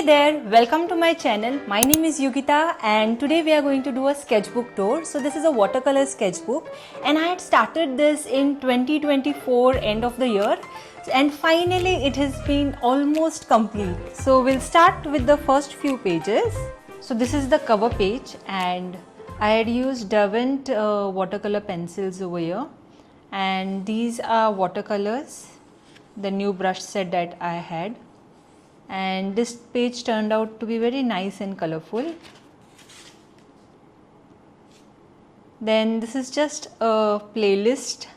there, welcome to my channel. My name is Yugita and today we are going to do a sketchbook tour. So this is a watercolor sketchbook and I had started this in 2024 end of the year and finally it has been almost complete. So we'll start with the first few pages. So this is the cover page and I had used Derwent watercolor pencils over here, and these are watercolors, the new brush set that I had. And this page turned out to be very nice and colorful. Then this is just a playlist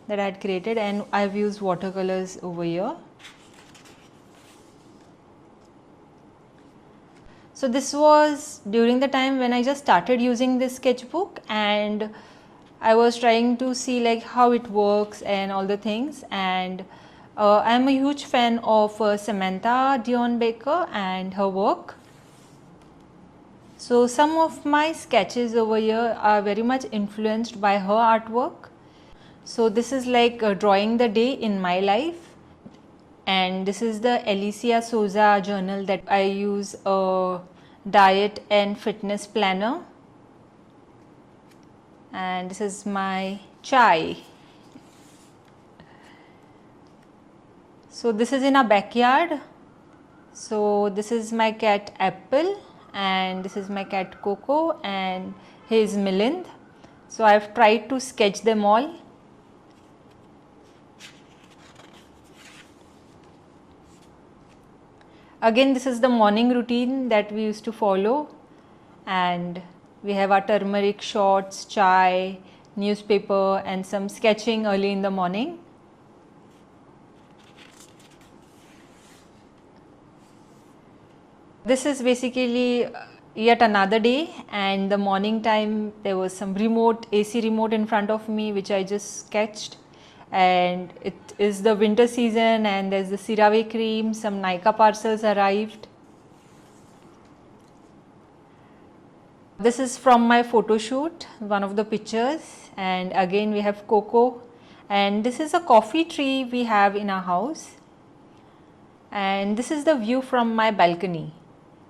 that I had created and I've used watercolors over here. So this was during the time when I just started using this sketchbook and I was trying to see like how it works and all the things, and I'm a huge fan of Samantha Dion Baker and her work. So some of my sketches over here are very much influenced by her artwork. So this is like drawing the day in my life, and this is the Alicia Souza journal that I use, a diet and fitness planner, and this is my chai. So this is in our backyard. So this is my cat Apple and this is my cat Coco and his Milind. So I have tried to sketch them all. Again, this is the morning routine that we used to follow, and we have our turmeric shots, chai, newspaper and some sketching early in the morning. This is basically yet another day, and the morning time there was some AC remote in front of me which I just sketched, and it is the winter season and there's the CeraVe cream, some Nykaa parcels arrived. This is from my photo shoot, one of the pictures, and again we have Coco, and this is a coffee tree we have in our house, and this is the view from my balcony.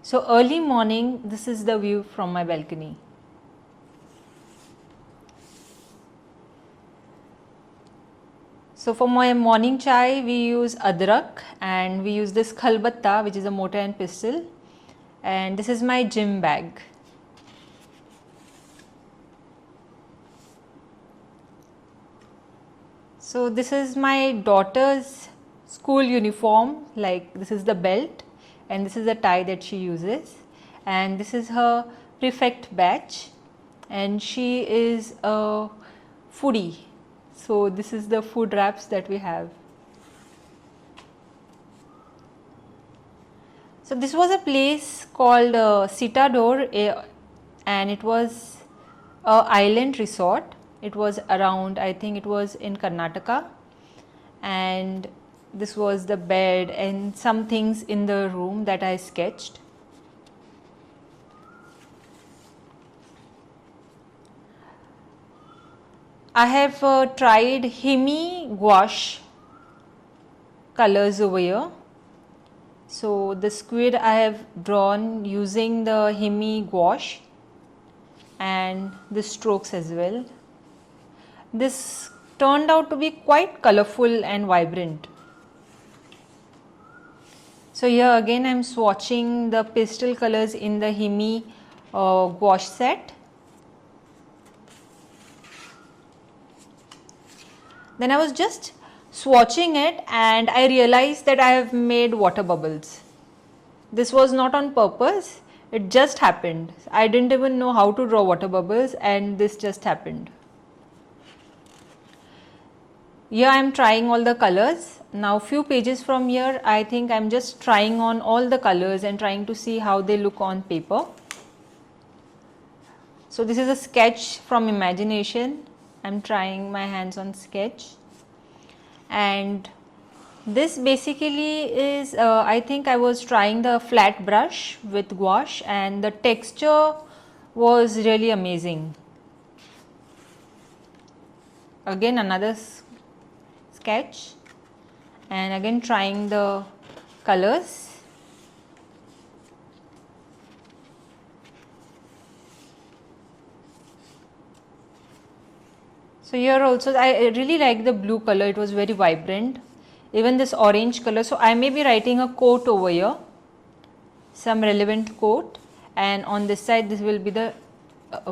So early morning, this is the view from my balcony. So for my morning chai, we use adrak and we use this khalbatta, which is a mortar and pestle, and this is my gym bag. So this is my daughter's school uniform, like this is the belt and this is the tie that she uses, and this is her prefect badge, and she is a foodie. So this is the food wraps that we have. So this was a place called Citador, and it was an island resort. It was around, I think it was in Karnataka, and this was the bed and some things in the room that I sketched. I have tried Himi gouache colors over here. So the squid I have drawn using the Himi gouache and the strokes as well. This turned out to be quite colorful and vibrant. So here again I am swatching the pastel colors in the Himi gouache set. Then I was just swatching it and I realized that I have made water bubbles. This was not on purpose, it just happened. I didn't even know how to draw water bubbles and this just happened. Here I am trying all the colors. Now few pages from here, I think I am just trying on all the colors and trying to see how they look on paper. So this is a sketch from imagination. I am trying my hands on sketch, and this basically is I think I was trying the flat brush with gouache and the texture was really amazing. Again another sketch and again trying the colors. So here also I really like the blue color, it was very vibrant. Even this orange color, so I may be writing a quote over here, some relevant quote, and on this side this will be the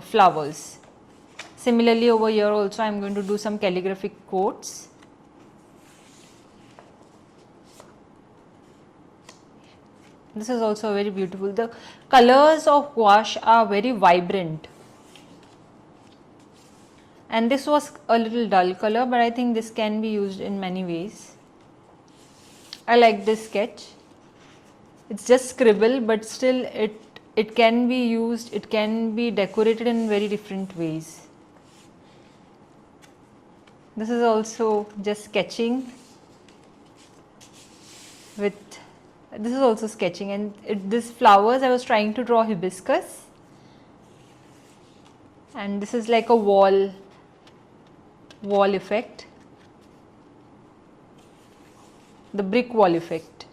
flowers. Similarly over here also I am going to do some calligraphic quotes. This is also very beautiful. The colors of gouache are very vibrant. And this was a little dull color, but I think this can be used in many ways. I like this sketch. It's just scribble, but still it can be used, it can be decorated in very different ways. This is also just sketching with, this is also sketching, and this flowers I was trying to draw hibiscus, and this is like a wall effect, the brick wall effect,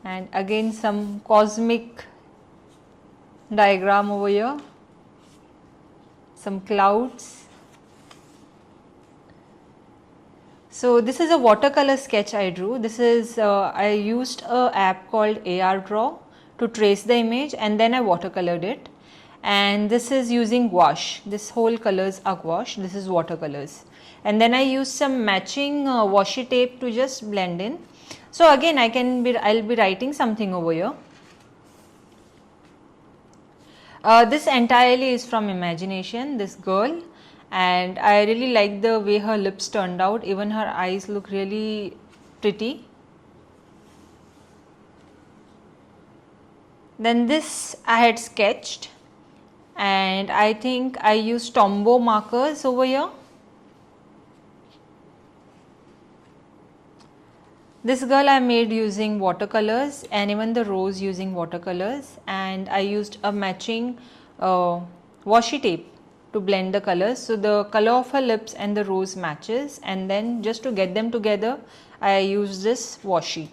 and again some cosmic diagram over here, some clouds. So this is a watercolor sketch I drew. This is I used a app called AR Draw to trace the image, and then I watercolored it. And this is using gouache. This whole colors are gouache. This is watercolors. And then I used some matching washi tape to just blend in. So again I'll be writing something over here. This entirely is from imagination, this girl. And I really like the way her lips turned out, even her eyes look really pretty. Then this I had sketched, and I think I used Tombow markers over here. This girl I made using watercolors, and even the rose using watercolors, and I used a matching washi tape to blend the colors. So the color of her lips and the rose matches, and then just to get them together I used this washi.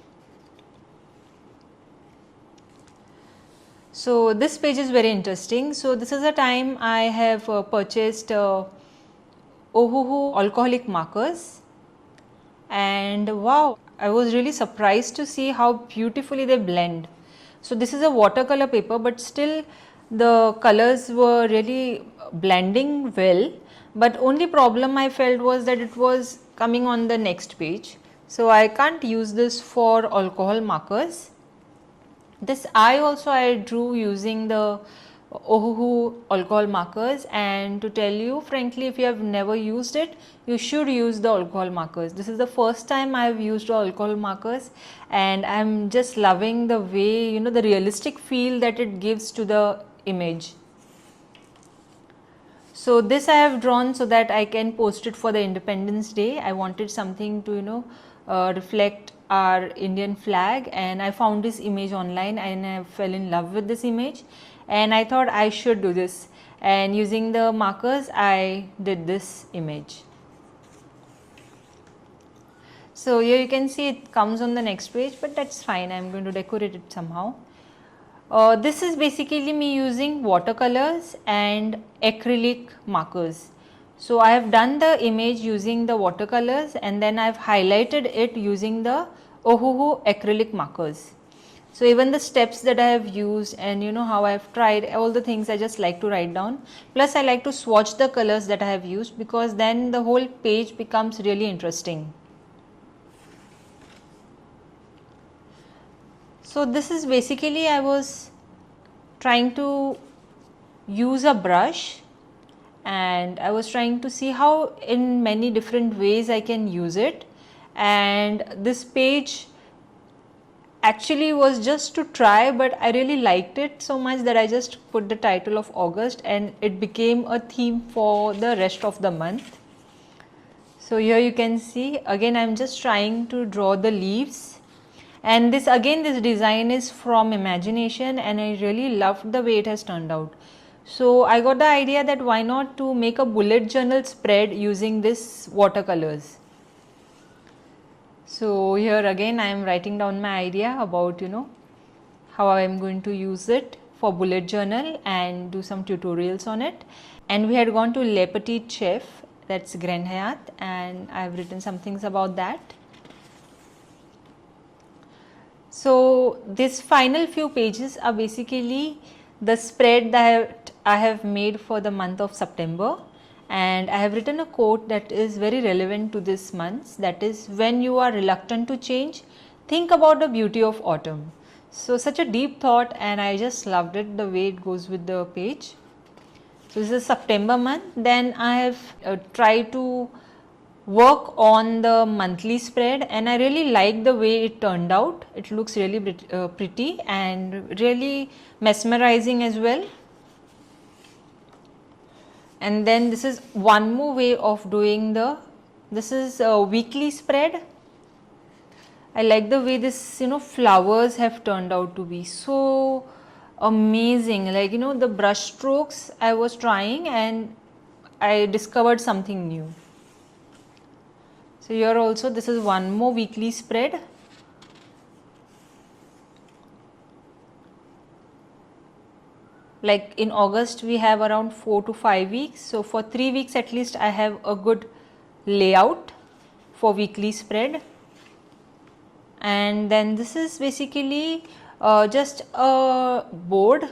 So this page is very interesting. So this is a time I have purchased Ohuhu alcoholic markers, and wow, I was really surprised to see how beautifully they blend. So this is a watercolor paper, but still the colors were really blending well, but only problem I felt was that it was coming on the next page. So I can't use this for alcohol markers. This eye also I drew using the Ohuhu alcohol markers, and to tell you frankly, if you have never used it, you should use the alcohol markers. This is the first time I have used alcohol markers, and I am just loving the way, you know, the realistic feel that it gives to the image. So this I have drawn so that I can post it for the Independence Day. I wanted something to, you know, reflect our Indian flag, and I found this image online and I fell in love with this image, and I thought I should do this, and using the markers I did this image. So here you can see it comes on the next page, but that's fine, I am going to decorate it somehow. This is basically me using watercolors and acrylic markers. So I have done the image using the watercolors, and then I have highlighted it using the Ohuhu acrylic markers. So even the steps that I have used, and you know how I have tried, all the things I just like to write down. Plus I like to swatch the colors that I have used, because then the whole page becomes really interesting. So this is basically, I was trying to use a brush, and I was trying to see how in many different ways I can use it, and this page actually was just to try, but I really liked it so much that I just put the title of August, and it became a theme for the rest of the month. So here you can see again I am just trying to draw the leaves. And this again, this design is from imagination, and I really loved the way it has turned out. So I got the idea that why not to make a bullet journal spread using this watercolors. So here again I am writing down my idea about, you know, how I am going to use it for bullet journal and do some tutorials on it. And we had gone to Le Petit Chef, that's Gran Hayat, and I've written some things about that. So this final few pages are basically the spread that I have made for the month of September, and I have written a quote that is very relevant to this month, that is, when you are reluctant to change, think about the beauty of autumn. So such a deep thought, and I just loved it, the way it goes with the page. So this is September month. Then I have tried to work on the monthly spread, and I really like the way it turned out. It looks really pretty and really mesmerizing as well. And then this is one more way of doing this is a weekly spread. I like the way this, flowers have turned out to be so amazing. Like, the brush strokes I was trying, and I discovered something new. So here also this is one more weekly spread. Like in August we have around 4 to 5 weeks. So for 3 weeks at least I have a good layout for weekly spread. And then this is basically just a board,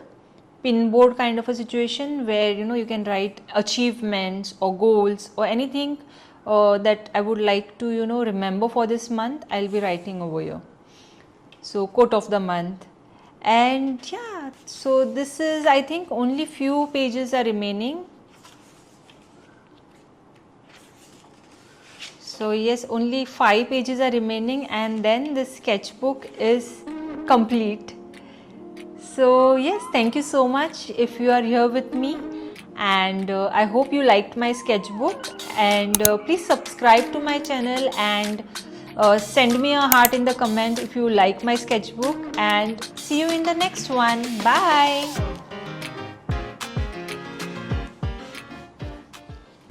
pin board kind of a situation, where you can write achievements or goals or anything that I would like to remember for this month. I'll be writing over here. So quote of the month. And yeah, so this is, I think, only few pages are remaining. So yes, only 5 pages are remaining, and then the sketchbook is complete. So yes, thank you so much if you are here with me, and I hope you liked my sketchbook, and please subscribe to my channel and send me a heart in the comment if you like my sketchbook, and see you in the next one. Bye.